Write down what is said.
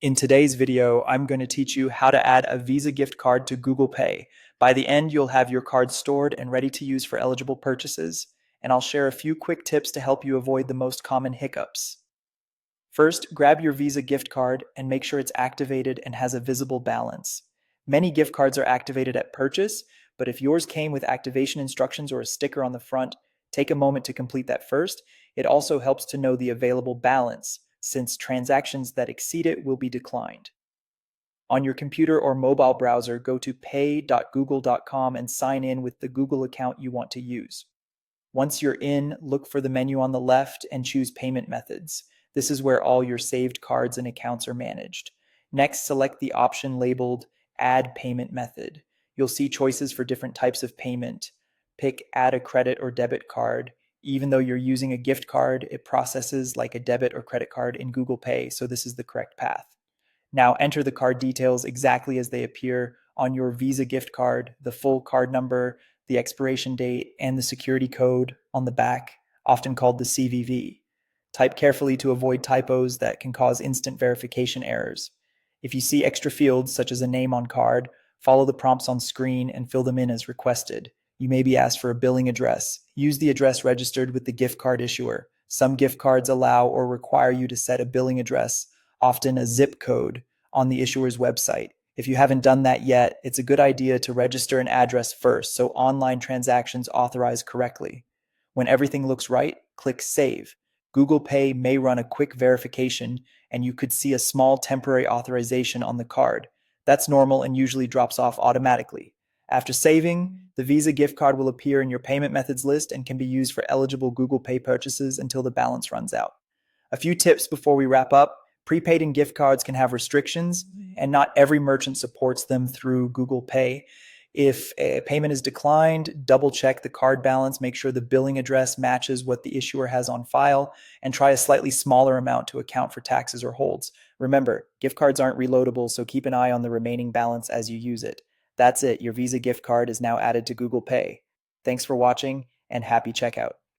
In today's video, I'm going to teach you how to add a Visa gift card to Google Pay. By the end, you'll have your card stored and ready to use for eligible purchases, and I'll share a few quick tips to help you avoid the most common hiccups. First, grab your Visa gift card and make sure it's activated and has a visible balance. Many gift cards are activated at purchase, but if yours came with activation instructions or a sticker on the front, take a moment to complete that first. It also helps to know the available balance, since transactions that exceed it will be declined. On your computer or mobile browser, go to pay.google.com and sign in with the Google account you want to use. Once you're in, look for the menu on the left and choose Payment Methods. This is where all your saved cards and accounts are managed. Next, select the option labeled Add Payment Method. You'll see choices for different types of payment. Pick Add a credit or debit card. Even though you're using a gift card, it processes like a debit or credit card in Google Pay, so this is the correct path. Now enter the card details exactly as they appear on your Visa gift card, the full card number, the expiration date, and the security code on the back, often called the CVV. Type carefully to avoid typos that can cause instant verification errors. If you see extra fields, such as a name on card, follow the prompts on screen and fill them in as requested. You may be asked for a billing address. Use the address registered with the gift card issuer. Some gift cards allow or require you to set a billing address, often a zip code, on the issuer's website. If you haven't done that yet, it's a good idea to register an address first so online transactions authorize correctly. When everything looks right, click Save. Google Pay may run a quick verification, and you could see a small temporary authorization on the card. That's normal and usually drops off automatically. After saving, the Visa gift card will appear in your payment methods list and can be used for eligible Google Pay purchases until the balance runs out. A few tips before we wrap up. Prepaid and gift cards can have restrictions, and not every merchant supports them through Google Pay. If a payment is declined, double check the card balance, make sure the billing address matches what the issuer has on file, and try a slightly smaller amount to account for taxes or holds. Remember, gift cards aren't reloadable, so keep an eye on the remaining balance as you use it. That's it, your Visa gift card is now added to Google Pay. Thanks for watching, and happy checkout.